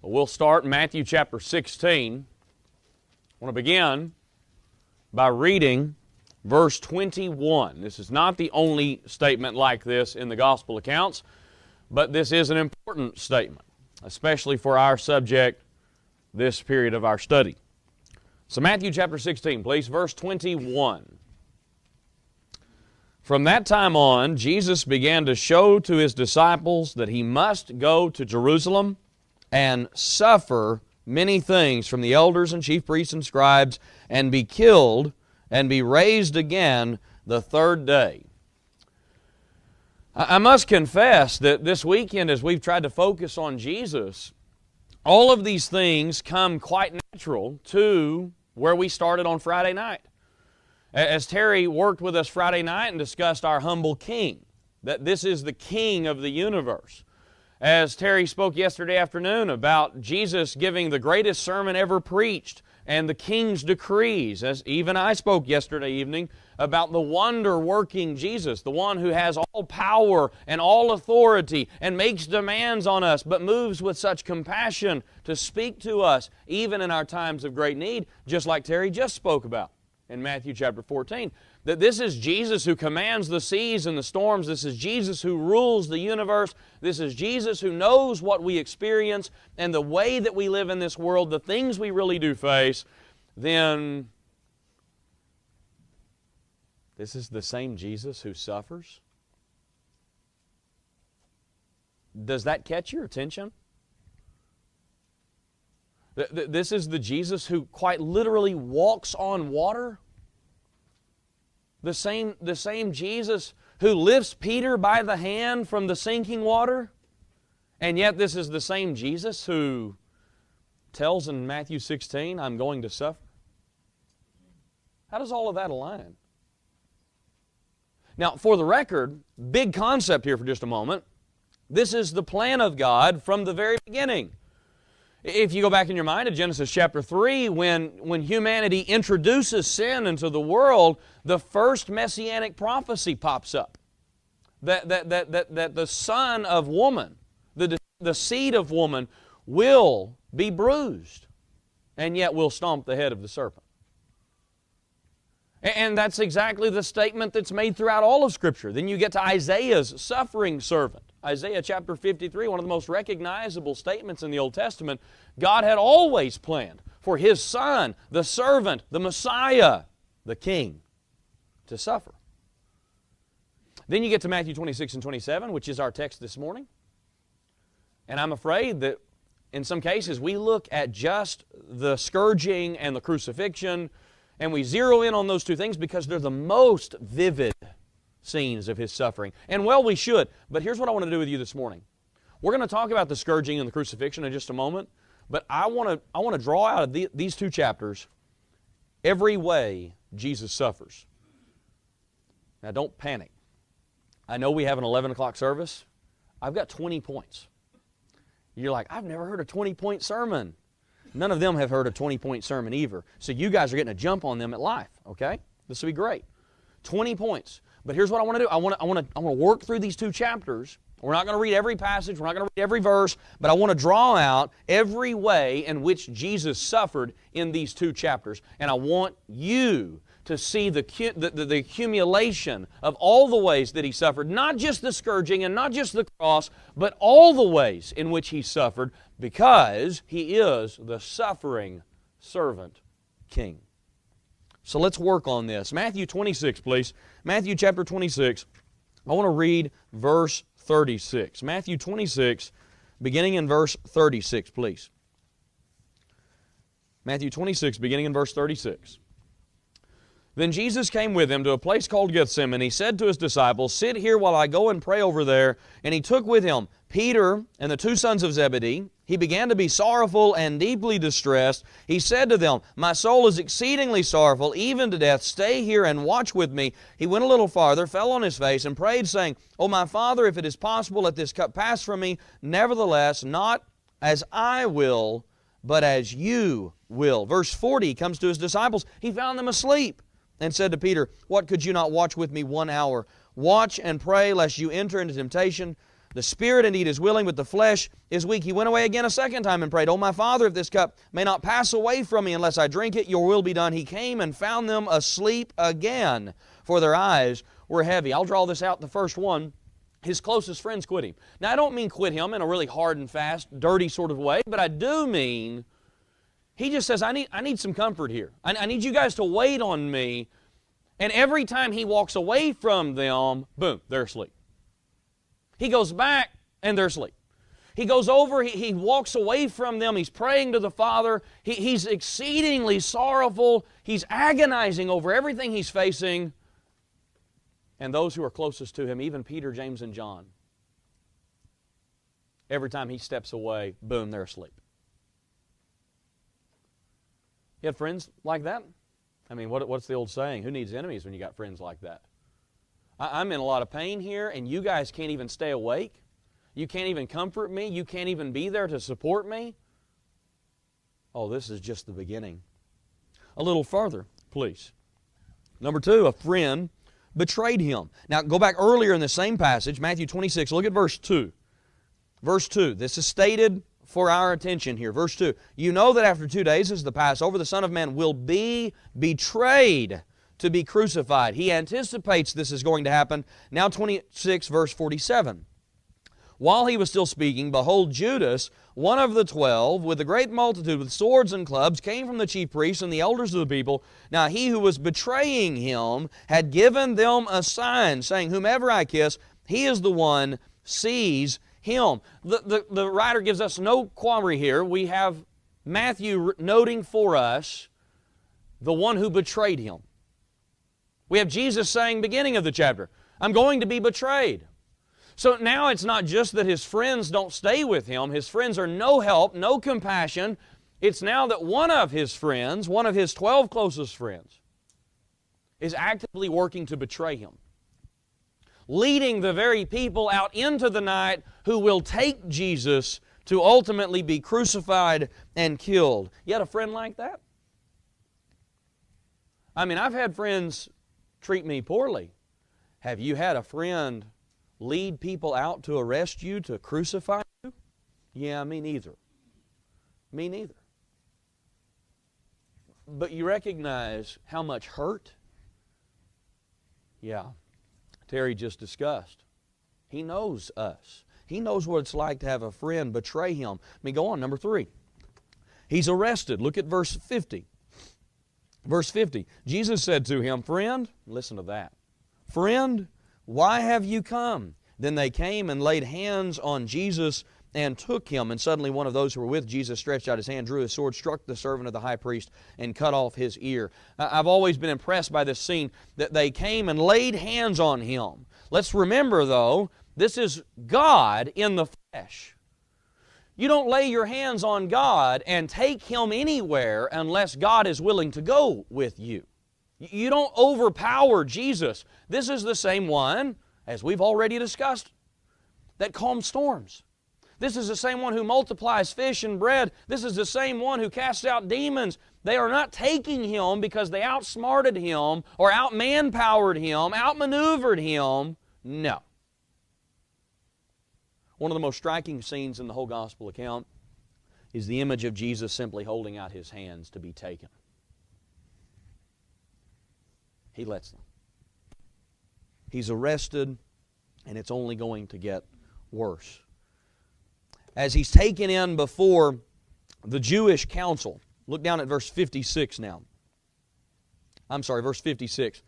We'll start in Matthew chapter 16. I want to begin by reading verse 21. This is not the only statement like this in the gospel accounts, but this is an important statement, especially for our subject, this period of our study. So Matthew chapter 16, please, verse 21. From that time on, Jesus began to show to His disciples that He must go to Jerusalem and suffer many things from the elders and chief priests and scribes, and be killed, and be raised again the third day. I must confess that this weekend, as we've tried to focus on Jesus, all of these things come quite natural to where we started on Friday night. As Terry worked with us Friday night and discussed our humble King, that this is the King of the universe. As Terry spoke yesterday afternoon about Jesus giving the greatest sermon ever preached and the King's decrees, as even I spoke yesterday evening about the wonder-working Jesus, the one who has all power and all authority and makes demands on us, but moves with such compassion to speak to us even in our times of great need, just like Terry just spoke about in Matthew chapter 14. That this is Jesus who commands the seas and the storms. This is Jesus who rules the universe. This is Jesus who knows what we experience and the way that we live in this world, the things we really do face. Then this is the same Jesus who suffers. Does that catch your attention? This is the Jesus who quite literally walks on water. The same Jesus who lifts Peter by the hand from the sinking water. And yet this is the same Jesus who tells in Matthew 16, I'm going to suffer. How does all of that align? Now, for the record, big concept here for just a moment. This is the plan of God from the very beginning. If you go back in your mind to Genesis chapter 3, when humanity introduces sin into the world, the first messianic prophecy pops up. That the son of woman, the seed of woman, will be bruised, and yet will stomp the head of the serpent. And that's exactly the statement that's made throughout all of Scripture. Then you get to Isaiah's suffering servant. Isaiah chapter 53, one of the most recognizable statements in the Old Testament. God had always planned for His Son, the servant, the Messiah, the King, to suffer. Then you get to Matthew 26 and 27, which is our text this morning. And I'm afraid that in some cases we look at just the scourging and the crucifixion, and we zero in on those two things because they're the most vivid scenes of His suffering. And well, we should. But here's what I want to do with you this morning. We're going to talk about the scourging and the crucifixion in just a moment, but I want to draw out of these two chapters every way Jesus suffers. Now, don't panic. I know we have an 11 o'clock service. I've got 20 points. You're like, I've never heard a 20-point sermon. None of them have heard a 20-point sermon either. So you guys are getting a jump on them at life, okay? This will be great. 20 points. But here's what I want to do. I want to work through these two chapters. We're not going to read every passage. We're not going to read every verse. But I want to draw out every way in which Jesus suffered in these two chapters. And I want you to see the accumulation of all the ways that He suffered. Not just the scourging and not just the cross, but all the ways in which He suffered, because He is the suffering servant King. So let's work on this. Matthew 26, please. Matthew chapter 26. I want to read verse 36. Matthew 26, beginning in verse 36, please. Matthew 26, beginning in verse 36. Then Jesus came with him to a place called Gethsemane, and He said to His disciples, sit here while I go and pray over there. And He took with Him Peter and the two sons of Zebedee. He began to be sorrowful and deeply distressed. He said to them, my soul is exceedingly sorrowful, even to death. Stay here and watch with me. He went a little farther, fell on His face, and prayed, saying, O my Father, if it is possible, let this cup pass from me. Nevertheless, not as I will, but as You will. Verse 40, He comes to His disciples. He found them asleep and said to Peter, what, could you not watch with me 1 hour? Watch and pray, lest you enter into temptation. The spirit indeed is willing, but the flesh is weak. He went away again a second time and prayed, O my Father, if this cup may not pass away from me unless I drink it, your will be done. He came and found them asleep again, for their eyes were heavy. I'll draw this out, the first one. His closest friends quit him. Now, I don't mean quit him in a really hard and fast, dirty sort of way, but I do mean he just says, I need some comfort here. I need you guys to wait on me. And every time he walks away from them, boom, they're asleep. He goes back and they're asleep. He goes over, he walks away from them, he's praying to the Father, he's exceedingly sorrowful, he's agonizing over everything he's facing. And those who are closest to him, even Peter, James, and John, every time he steps away, boom, they're asleep. You have friends like that? I mean, what's the old saying? Who needs enemies when you got friends like that? I'm in a lot of pain here, and you guys can't even stay awake. You can't even comfort me. You can't even be there to support me. Oh, this is just the beginning. A little further, please. Number 2, a friend betrayed him. Now, go back earlier in the same passage, Matthew 26. Look at verse 2. Verse 2. This is stated for our attention here. Verse 2. You know that after 2 days is the Passover, the Son of Man will be betrayed to be crucified. He anticipates this is going to happen. Now 26, verse 47. While he was still speaking, behold, Judas, one of the 12, with a great multitude with swords and clubs, came from the chief priests and the elders of the people. Now he who was betraying him had given them a sign, saying, whomever I kiss, he is the one, seize him. The writer gives us no query here. We have Matthew noting for us the one who betrayed him. We have Jesus saying, beginning of the chapter, I'm going to be betrayed. So now it's not just that his friends don't stay with him. His friends are no help, no compassion. It's now that one of his friends, one of his 12 closest friends, is actively working to betray him, leading the very people out into the night who will take Jesus to ultimately be crucified and killed. You had a friend like that? I mean, I've had friends treat me poorly. Have you had a friend lead people out to arrest you, to crucify you? Yeah, me neither. Me neither. But you recognize how much hurt? Yeah. Terry just discussed. He knows us. He knows what it's like to have a friend betray him. Let me go on, number 3. He's arrested. Look at verse 50. Verse 50. Jesus said to him, friend, listen to that. Friend, why have you come? Then they came and laid hands on Jesus and took him. And suddenly one of those who were with Jesus stretched out his hand, drew his sword, struck the servant of the high priest, and cut off his ear. I've always been impressed by this scene, that they came and laid hands on him. Let's remember, though, this is God in the flesh. You don't lay your hands on God and take Him anywhere unless God is willing to go with you. You don't overpower Jesus. This is the same one, as we've already discussed, that calms storms. This is the same one who multiplies fish and bread. This is the same one who casts out demons. They are not taking Him because they outsmarted Him or outmanpowered Him, outmaneuvered Him. No. One of the most striking scenes in the whole gospel account is the image of Jesus simply holding out His hands to be taken. He lets them. He's arrested, and it's only going to get worse. As He's taken in before the Jewish council, look down at verse 56 now. Verse 56.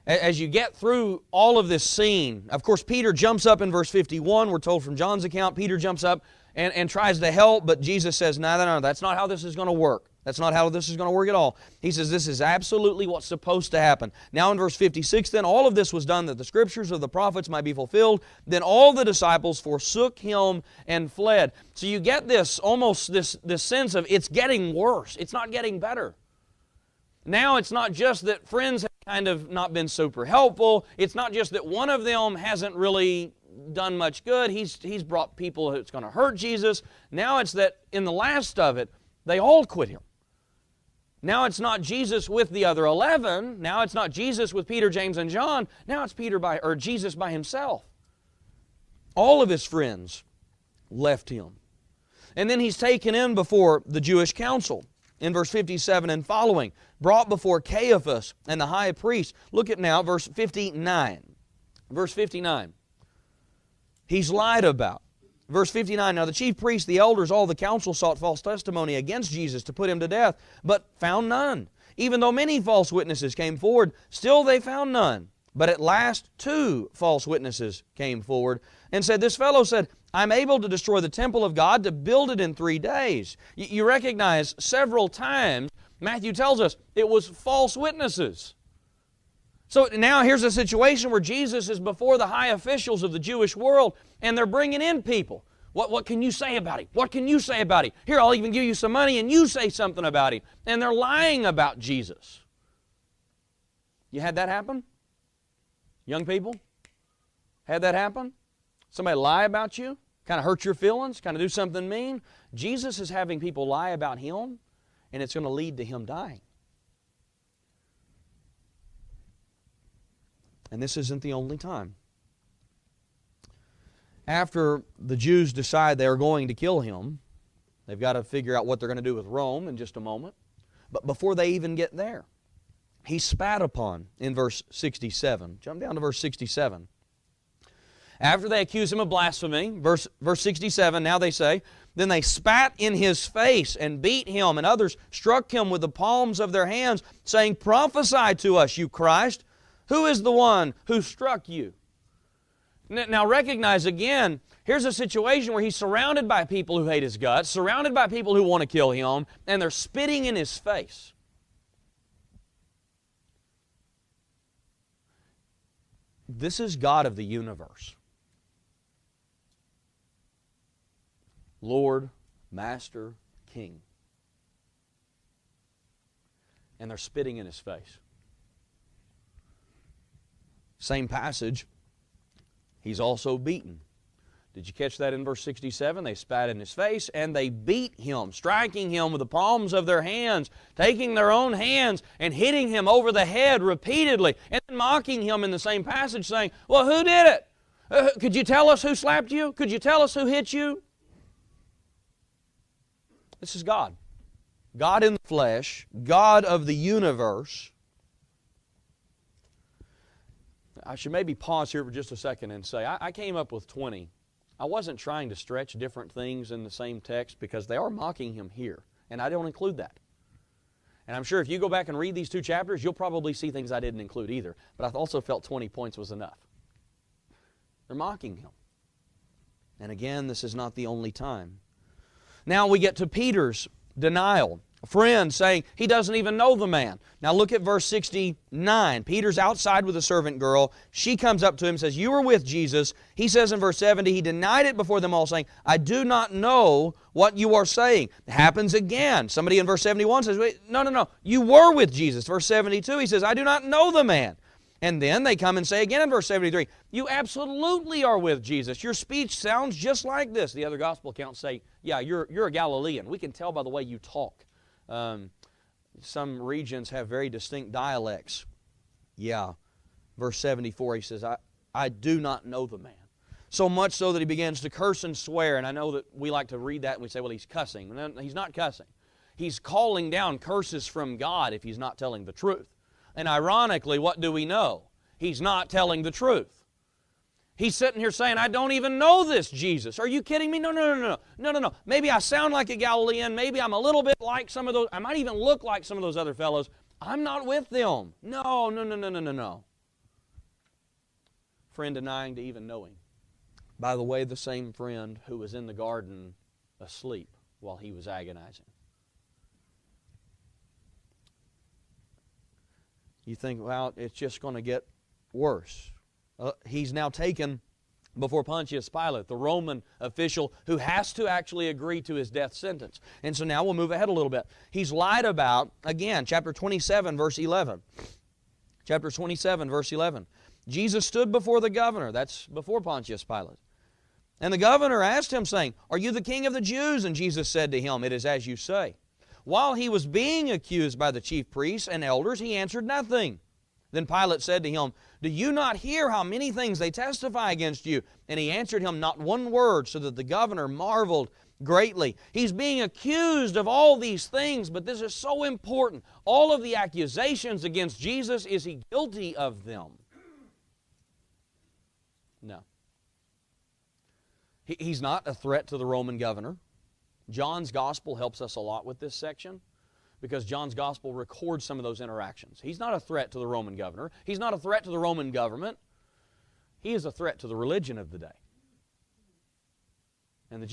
As you get through all of this scene, of course, Peter jumps up in verse 51. We're told from John's account, Peter jumps up and tries to help, but Jesus says, no, that's not how this is going to work. That's not how this is going to work at all. He says this is absolutely what's supposed to happen. Now in verse 56, then all of this was done that the Scriptures of the prophets might be fulfilled. Then all the disciples forsook Him and fled. So you get this, almost this sense of it's getting worse. It's not getting better. Now it's not just that friends have kind of not been super helpful. It's not just that one of them hasn't really done much good. He's brought people who's going to hurt Jesus. Now it's that in the last of it, they all quit Him. Now it's not Jesus with the other 11. Now it's not Jesus with Peter, James, and John. Now it's Jesus by Himself. all of his friends left him. And then he's taken in before the Jewish council in verse 57 and following, brought before Caiaphas and the high priest. Look at now verse 59. Verse 59. He's lied about. Verse 59, now the chief priests, the elders, all the council sought false testimony against Jesus to put him to death, but found none. Even though many false witnesses came forward, still they found none. But at last 2 false witnesses came forward and said, this fellow said, I'm able to destroy the temple of God, to build it in 3 days. You recognize several times, Matthew tells us, it was false witnesses. So now here's a situation where Jesus is before the high officials of the Jewish world, and they're bringing in people. What can you say about him? What can you say about him? Here, I'll even give you some money and you say something about him. And they're lying about Jesus. You had that happen? Young people? Had that happen? Somebody lie about you? Kind of hurt your feelings? Kind of do something mean? Jesus is having people lie about Him, and it's going to lead to Him dying. And this isn't the only time. After the Jews decide they are going to kill Him, they've got to figure out what they're going to do with Rome in just a moment. But before they even get there, He's spat upon in verse 67. Jump down to verse 67. After they accuse Him of blasphemy, verse 67, now they say, then they spat in His face and beat Him, and others struck Him with the palms of their hands, saying, prophesy to us, you Christ. Who is the one who struck you? Now recognize again, here's a situation where He's surrounded by people who hate His guts, surrounded by people who want to kill Him, and they're spitting in His face. This is God of the universe. Lord, Master, King. And they're spitting in His face. Same passage, He's also beaten. Did you catch that in verse 67? They spat in His face and they beat Him, striking Him with the palms of their hands, taking their own hands and hitting Him over the head repeatedly, and then mocking Him in the same passage, saying, well, who did it? Could you tell us who slapped you? Could you tell us who hit you? This is God. God in the flesh, God of the universe. I should maybe pause here for just a second and say, I came up with 20. I wasn't trying to stretch different things in the same text because they are mocking Him here, and I don't include that. And I'm sure if you go back and read these 2 chapters, you'll probably see things I didn't include either. But I also felt 20 points was enough. They're mocking Him. And again, this is not the only time. Now we get to Peter's denial. A friend saying he doesn't even know the man. Now look at verse 69. Peter's outside with a servant girl. She comes up to him and says, you were with Jesus. He says in verse 70, he denied it before them all, saying, I do not know what you are saying. It happens again. Somebody in verse 71 says, wait, no, you were with Jesus. Verse 72, he says, I do not know the man. And then they come and say again in verse 73, you absolutely are with Jesus. Your speech sounds just like this. The other gospel accounts say, yeah, you're a Galilean. We can tell by the way you talk. Some regions have very distinct dialects. Yeah. Verse 74, he says, I do not know the man. So much so that he begins to curse and swear. And I know that we like to read that and we say, well, he's cussing. No, he's not cussing. He's calling down curses from God if he's not telling the truth. And ironically, what do we know? He's not telling the truth. He's sitting here saying, I don't even know this Jesus. Are you kidding me? No. Maybe I sound like a Galilean. Maybe I'm a little bit like some of those. I might even look like some of those other fellows. I'm not with them. No. Friend denying to even know Him. By the way, the same friend who was in the garden asleep while He was agonizing. You think, well, it's just going to get worse. He's now taken before Pontius Pilate, the Roman official who has to actually agree to his death sentence. And so now we'll move ahead a little bit. He's lied about, again, chapter 27, verse 11. Chapter 27, verse 11. Jesus stood before the governor. That's before Pontius Pilate. And the governor asked him, saying, are you the king of the Jews? And Jesus said to him, it is as you say. While he was being accused by the chief priests and elders, he answered nothing. Then Pilate said to him, Do you not hear how many things they testify against you? And he answered him not one word, so that the governor marveled greatly. He's being accused of all these things, but this is so important. All of the accusations against Jesus, is He guilty of them? No. He's not a threat to the Roman governor. John's Gospel helps us a lot with this section, because John's Gospel records some of those interactions. He's not a threat to the Roman governor. He's not a threat to the Roman government. He is a threat to the religion of the day. And the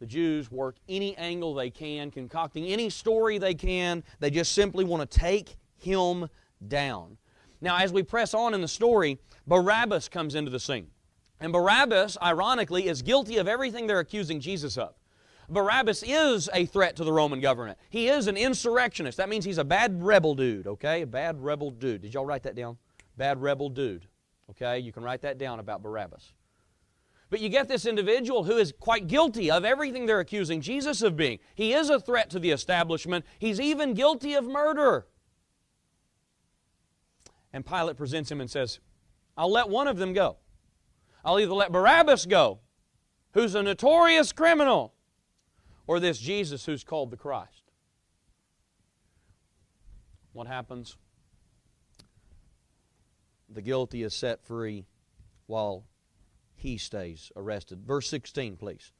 Jews work any angle they can, concocting any story they can. They just simply want to take Him down. Now, as we press on in the story, Barabbas comes into the scene. And Barabbas, ironically, is guilty of everything they're accusing Jesus of. Barabbas is a threat to the Roman government. He is an insurrectionist. That means he's a bad rebel dude, okay? A bad rebel dude. Did y'all write that down? Bad rebel dude. Okay? You can write that down about Barabbas. But you get this individual who is quite guilty of everything they're accusing Jesus of being. He is a threat to the establishment. He's even guilty of murder. And Pilate presents him and says, I'll let one of them go. I'll either let Barabbas go, who's a notorious criminal, or this Jesus who's called the Christ. What happens? The guilty is set free while he stays arrested. Verse 16, please.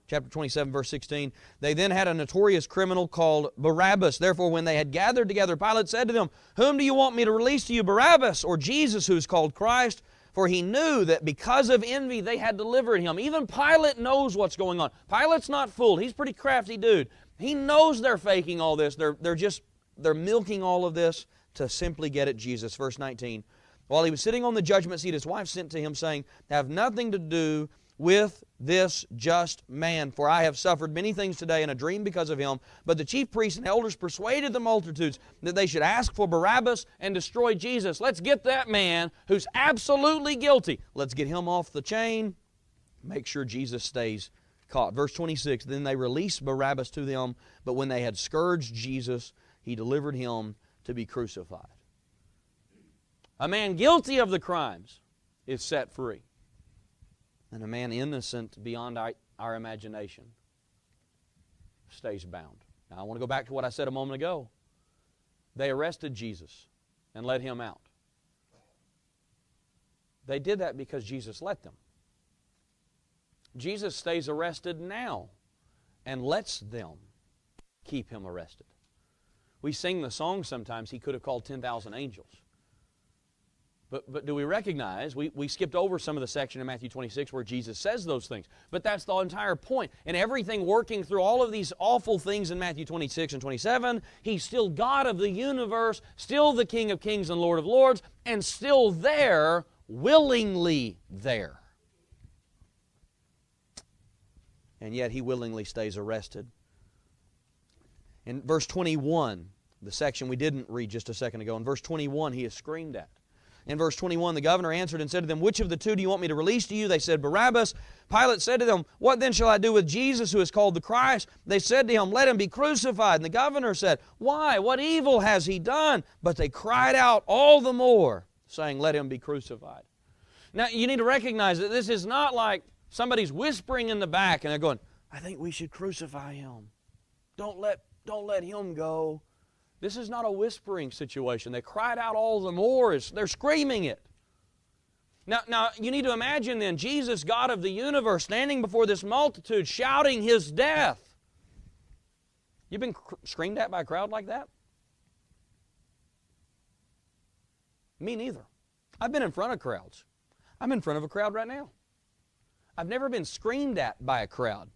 Chapter 27, verse 16. They then had a notorious criminal called Barabbas. Therefore, when they had gathered together, Pilate said to them, Whom do you want me to release to you, Barabbas or Jesus who is called Christ? For he knew that because of envy they had delivered him. Even Pilate knows what's going on. Pilate's not fooled. He's a pretty crafty dude. He knows they're faking all this. They're milking all of this to simply get at Jesus. Verse 19. While he was sitting on the judgment seat, his wife sent to him, saying, Have nothing to do with this just man, for I have suffered many things today in a dream because of him. But the chief priests and elders persuaded the multitudes that they should ask for Barabbas and destroy Jesus. Let's get that man who's absolutely guilty. Let's get him off the chain. Make sure Jesus stays caught. Verse 26, Then they released Barabbas to them, but when they had scourged Jesus, he delivered him to be crucified. A man guilty of the crimes is set free. And a man innocent beyond our imagination stays bound. Now, I want to go back to what I said a moment ago. They arrested Jesus and let him out. They did that because Jesus let them. Jesus stays arrested now and lets them keep him arrested. We sing the song sometimes, He could have called 10,000 angels. But do we recognize, we skipped over some of the section in Matthew 26 where Jesus says those things. But that's the entire point. And everything working through all of these awful things in Matthew 26 and 27, He's still God of the universe, still the King of kings and Lord of lords, and still there, willingly there. And yet He willingly stays arrested. In verse 21, the section we didn't read just a second ago, in verse 21 He is screamed at. In verse 21, the governor answered and said to them, Which of the two do you want me to release to you? They said, Barabbas. Pilate said to them, What then shall I do with Jesus who is called the Christ? They said to him, Let him be crucified. And the governor said, Why? What evil has he done? But they cried out all the more, saying, Let him be crucified. Now, you need to recognize that this is not like somebody's whispering in the back and they're going, I think we should crucify him. Don't let him go. This is not a whispering situation. They cried out all the more as they're screaming it. Now, you need to imagine then Jesus, God of the universe, standing before this multitude, shouting His death. You've been screamed at by a crowd like that? Me neither. I've been in front of crowds. I'm in front of a crowd right now. I've never been screamed at by a crowd.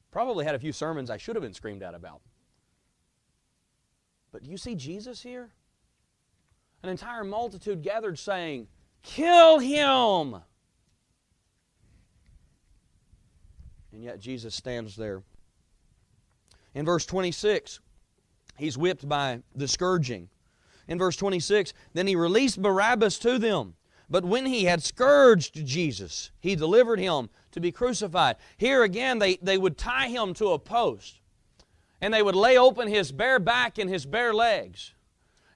Probably had a few sermons I should have been screamed at about. But do you see Jesus here? An entire multitude gathered saying, Kill him! And yet Jesus stands there. In verse 26, He's whipped by the scourging. In verse 26, Then He released Barabbas to them. But when He had scourged Jesus, He delivered Him to be crucified. Here again, they would tie Him to a post. And they would lay open His bare back and His bare legs.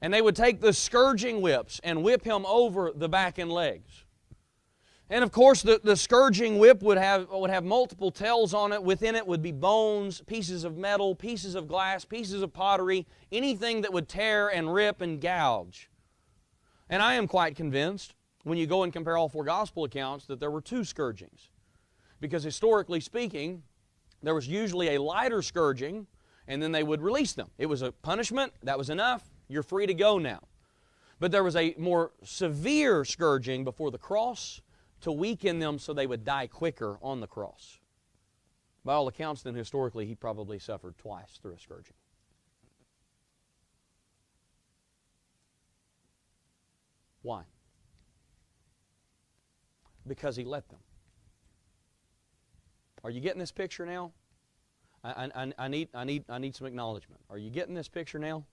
And they would take the scourging whips and whip him over the back and legs. And of course, the scourging whip would have multiple tails on it. Within it would be bones, pieces of metal, pieces of glass, pieces of pottery, anything that would tear and rip and gouge. And I am quite convinced, when you go and compare all four gospel accounts, that there were two scourgings. Because historically speaking, there was usually a lighter scourging, and then they would release them. It was a punishment, that was enough, you're free to go now. But there was a more severe scourging before the cross to weaken them so they would die quicker on the cross. By all accounts, then historically, he probably suffered twice through a scourging. Why? Because he let them. Are you getting this picture now? I need some acknowledgement. Are you getting this picture now?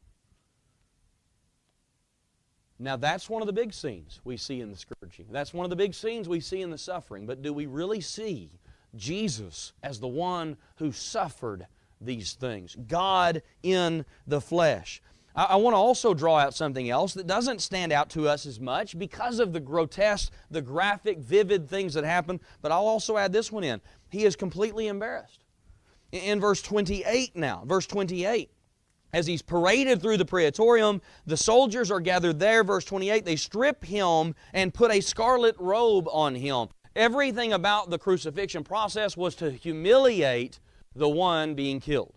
Now that's one of the big scenes we see in the scourging. That's one of the big scenes we see in the suffering. But do we really see Jesus as the one who suffered these things? God in the flesh. I want to also draw out something else that doesn't stand out to us as much because of the grotesque, the graphic, vivid things that happen. But I'll also add this one in. He is completely embarrassed. In verse 28 now, verse 28. As he's paraded through the praetorium, the soldiers are gathered there. Verse 28, they strip him and put a scarlet robe on him. Everything about the crucifixion process was to humiliate the one being killed.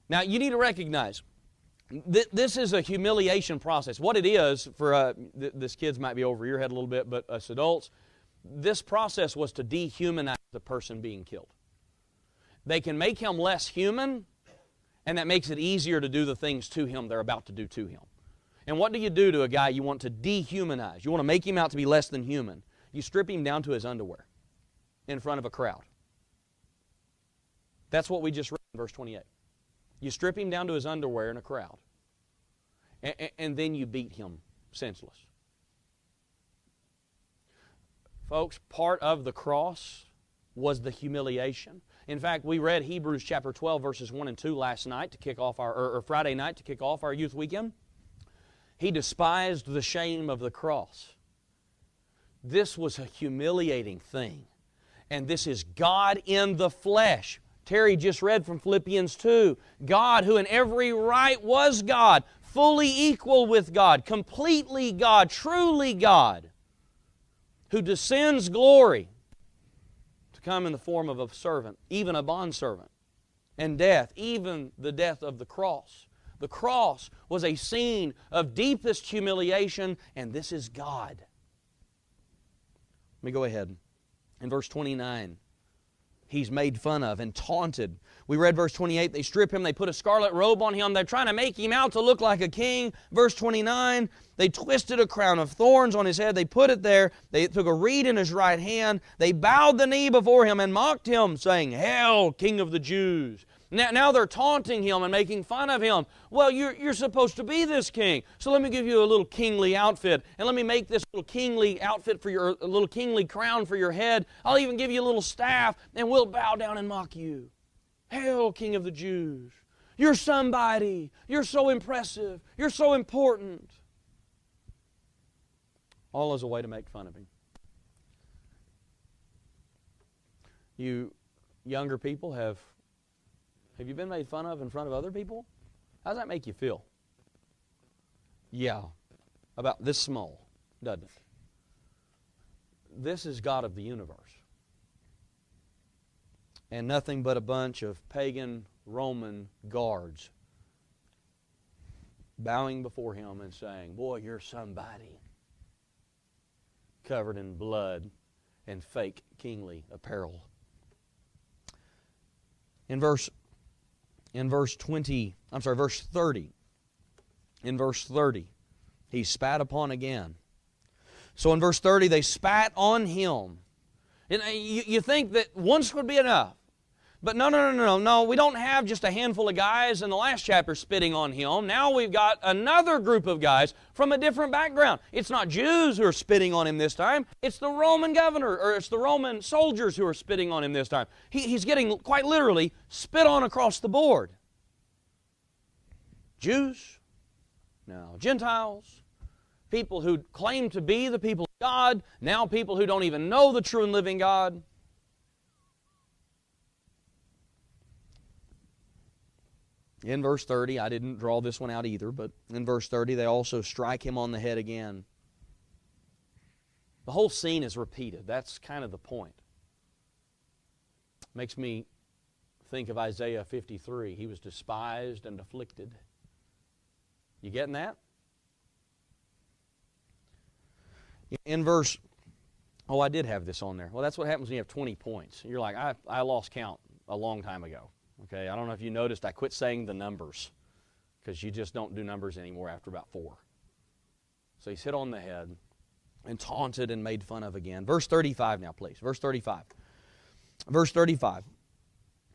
Now, you need to recognize, this is a humiliation process. What it is, for this kids might be over your head a little bit, but us adults, this process was to dehumanize the person being killed. They can make him less human, and that makes it easier to do the things to him they're about to do to him. And what do you do to a guy you want to dehumanize? You want to make him out to be less than human. You strip him down to his underwear in front of a crowd. That's what we just read in verse 28. You strip him down to his underwear in a crowd. And then you beat him senseless. Folks, part of the cross was the humiliation. In fact, we read Hebrews chapter 12, verses 1 and 2 last night to kick off or Friday night to kick off our youth weekend. He despised the shame of the cross. This was a humiliating thing. And this is God in the flesh. Terry just read from Philippians 2. God, who in every right was God, fully equal with God, completely God, truly God, who descends glory to come in the form of a servant, even a bondservant, and death, even the death of the cross. The cross was a scene of deepest humiliation, and this is God. Let me go ahead. In verse 29, he's made fun of and taunted. We read verse 28, they strip him, they put a scarlet robe on him, they're trying to make him out to look like a king. Verse 29, they twisted a crown of thorns on his head, they put it there, they took a reed in his right hand, they bowed the knee before him and mocked him, saying, "Hail, King of the Jews." Now they're taunting him and making fun of him. Well, you're supposed to be this king, so let me give you a little kingly outfit, and let me make this little kingly outfit for a little kingly crown for your head. I'll even give you a little staff, and we'll bow down and mock you. Hail, King of the Jews. You're somebody. You're so impressive. You're so important. All as a way to make fun of him. You younger people, have you been made fun of in front of other people? How does that make you feel? Yeah, about this small, doesn't it? This is God of the universe. And nothing but a bunch of pagan Roman guards bowing before him and saying, "Boy, you're somebody," covered in blood and fake kingly apparel. In verse 30, he's spat upon again. So in verse 30, they spat on him. And you think that once would be enough. But no, we don't have just a handful of guys in the last chapter spitting on him. Now we've got another group of guys from a different background. It's not Jews who are spitting on him this time. It's the Roman governor, or it's the Roman soldiers who are spitting on him this time. He's getting, quite literally, spit on across the board. Jews? now Gentiles, people who claim to be the people of God, now people who don't even know the true and living God. In verse 30, I didn't draw this one out either, but in verse 30 they also strike him on the head again. The whole scene is repeated. That's kind of the point. Makes me think of Isaiah 53. He was despised and afflicted. You getting that? In verse, I did have this on there. Well, that's what happens when you have 20 points. You're like, I lost count a long time ago. Okay, I don't know if you noticed, I quit saying the numbers because you just don't do numbers anymore after about 4. So he's hit on the head and taunted and made fun of again. Verse 35 now, please. Verse 35. Verse 35.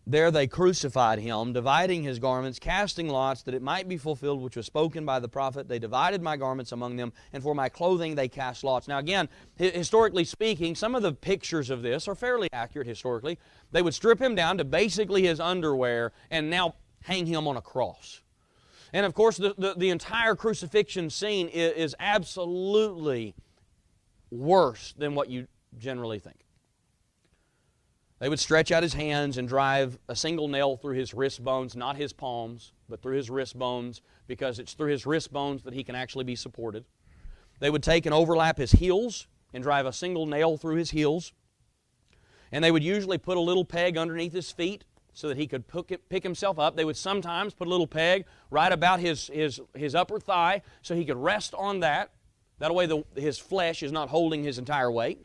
There they crucified him, dividing his garments, casting lots, that it might be fulfilled which was spoken by the prophet. They divided my garments among them, and for my clothing they cast lots. Now again, historically speaking, some of the pictures of this are fairly accurate historically. They would strip him down to basically his underwear and now hang him on a cross. And of course, the entire crucifixion scene is absolutely worse than what you generally think. They would stretch out his hands and drive a single nail through his wrist bones, not his palms, but through his wrist bones, because it's through his wrist bones that he can actually be supported. They would take and overlap his heels and drive a single nail through his heels. And they would usually put a little peg underneath his feet so that he could pick himself up. They would sometimes put a little peg right about his upper thigh so he could rest on that. That way his flesh is not holding his entire weight.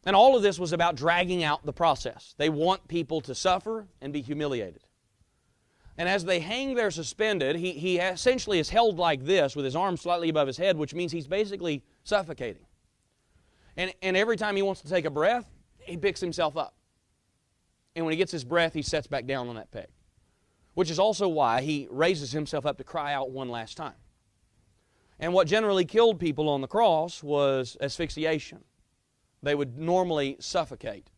And all of this was about dragging out the process. They want people to suffer and be humiliated. And as they hang there suspended, he essentially is held like this with his arms slightly above his head, which means he's basically suffocating. And every time he wants to take a breath, he picks himself up. And when he gets his breath, he sets back down on that peg. Which is also why he raises himself up to cry out one last time. And what generally killed people on the cross was asphyxiation. They would normally suffocate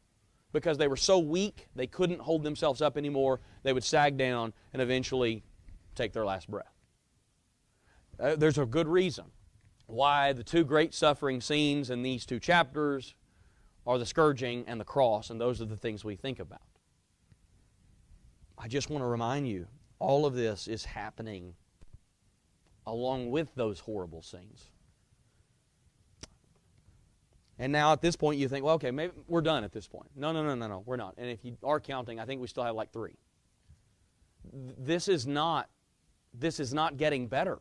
because they were so weak they couldn't hold themselves up anymore. They would sag down and eventually take their last breath. There's a good reason why the two great suffering scenes in these 2 chapters are the scourging and the cross, and those are the things we think about. I just want to remind you, all of this is happening along with those horrible scenes. And now at this point you think, well, okay, maybe we're done at this point. No, we're not. And if you are counting, I think we still have like 3. This is not getting better.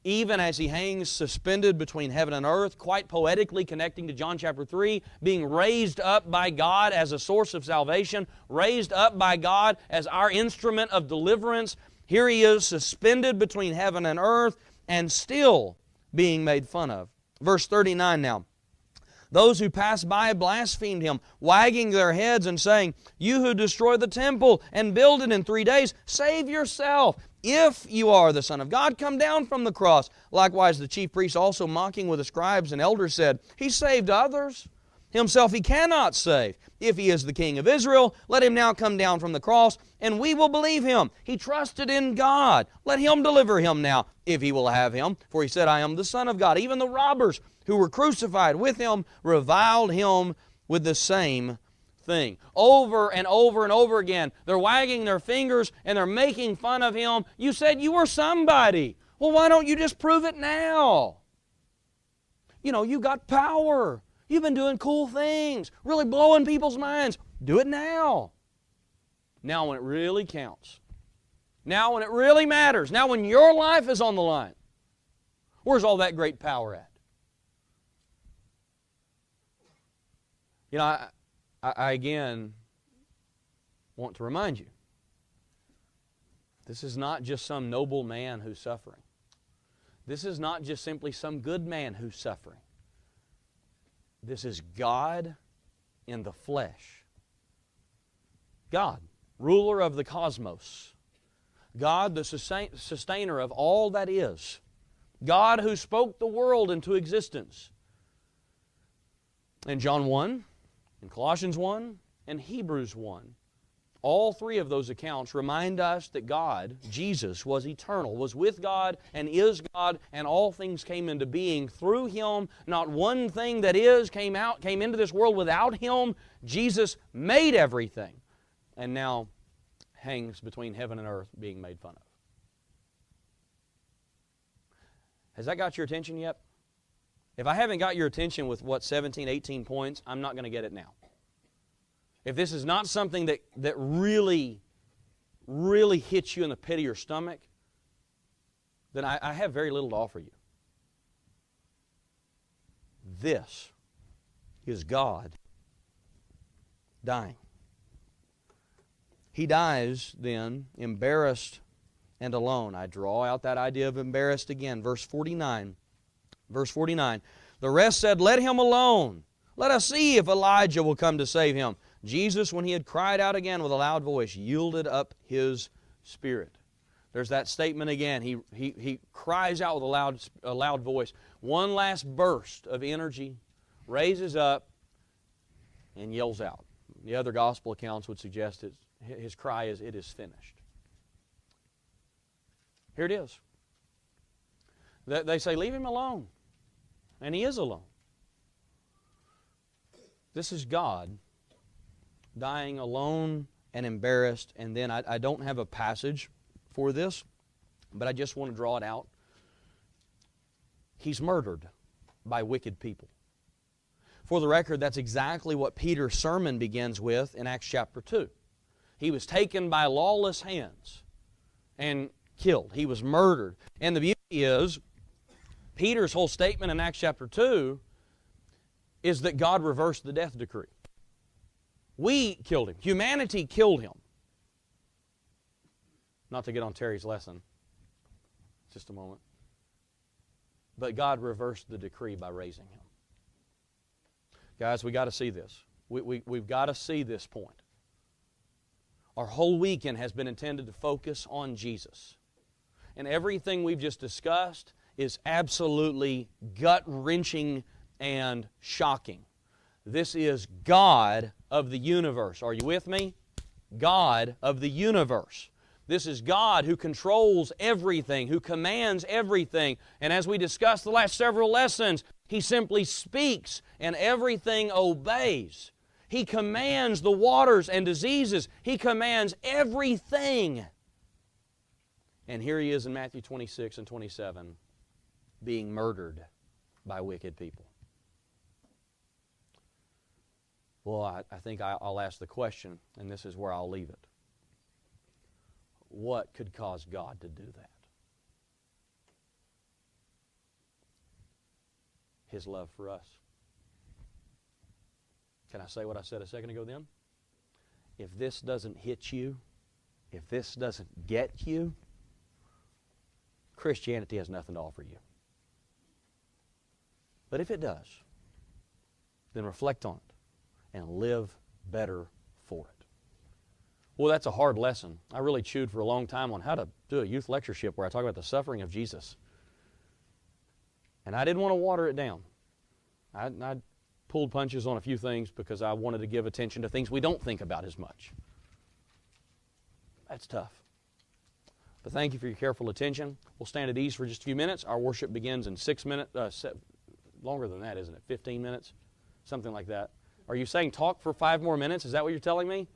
Even as he hangs suspended between heaven and earth, quite poetically connecting to John chapter 3, being raised up by God as a source of salvation, raised up by God as our instrument of deliverance, here he is suspended between heaven and earth and still being made fun of. Verse 39 now. Those who passed by blasphemed him, wagging their heads and saying, "You who destroy the temple and build it in 3 days, save yourself. If you are the Son of God, come down from the cross." Likewise the chief priests also, mocking with the scribes and elders, said, "He saved others. Himself he cannot save. If he is the King of Israel, let him now come down from the cross, and we will believe him. He trusted in God. Let him deliver him now, if he will have him. For he said, I am the Son of God." Even the robbers who were crucified with him reviled him with the same thing. Over and over and over again, they're wagging their fingers and they're making fun of him. You said you were somebody. Well, why don't you just prove it now? You know, you got power. You've been doing cool things, really blowing people's minds. Do it now. Now when it really counts. Now when it really matters. Now when your life is on the line. Where's all that great power at? You know, I again want to remind you, this is not just some noble man who's suffering. This is not just simply some good man who's suffering. This is God in the flesh. God, ruler of the cosmos. God, the sustainer of all that is. God who spoke the world into existence. In John 1, in Colossians 1, and Hebrews 1, All three of those accounts remind us that God, Jesus, was eternal, was with God and is God, and all things came into being through Him. Not one thing that is came into this world without Him. Jesus made everything, and now hangs between heaven and earth being made fun of. Has that got your attention yet? If I haven't got your attention with, 17, 18 points, I'm not going to get it now. If this is not something that really, really hits you in the pit of your stomach, then I have very little to offer you. This is God dying. He dies then, embarrassed and alone. I draw out that idea of embarrassed again. Verse 49. Verse 49. The rest said, "Let him alone. Let us see if Elijah will come to save him." Jesus, when he had cried out again with a loud voice, yielded up his spirit. There's that statement again. He cries out with a loud voice. One last burst of energy, raises up, and yells out. The other gospel accounts would suggest his cry is, "It is finished." Here it is. They say, "Leave him alone." And he is alone. This is God dying alone and embarrassed. And then I don't have a passage for this, but I just want to draw it out. He's murdered by wicked people. For the record, that's exactly what Peter's sermon begins with in Acts chapter 2. He was taken by lawless hands and killed. He was murdered. And the beauty is, Peter's whole statement in Acts chapter 2 is that God reversed the death decree. We killed him. Humanity killed him. Not to get on Terry's lesson. Just a moment. But God reversed the decree by raising him. Guys, we got to see this. We've got to see this point. Our whole weekend has been intended to focus on Jesus. And everything we've just discussed is absolutely gut-wrenching and shocking. This is God of the universe. Are you with me? God of the universe. This is God who controls everything, who commands everything. And as we discussed the last several lessons, He simply speaks and everything obeys. He commands the waters and diseases. He commands everything. And here He is in Matthew 26 and 27, being murdered by wicked people. Well, I think I'll ask the question, and this is where I'll leave it. What could cause God to do that? His love for us. Can I say what I said a second ago then? If this doesn't hit you, if this doesn't get you, Christianity has nothing to offer you. But if it does, then reflect on it and live better for it. Well, that's a hard lesson. I really chewed for a long time on how to do a youth lectureship where I talk about the suffering of Jesus. And I didn't want to water it down. I pulled punches on a few things because I wanted to give attention to things we don't think about as much. That's tough. But thank you for your careful attention. We'll stand at ease for just a few minutes. Our worship begins in 6 minutes. Longer than that, isn't it? 15 minutes? Something like that. Are you saying talk for 5 more minutes? Is that what you're telling me?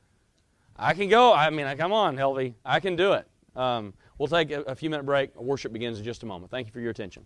I can go. Come on, Helvey. I can do it. We'll take a few minute break. Worship begins in just a moment. Thank you for your attention.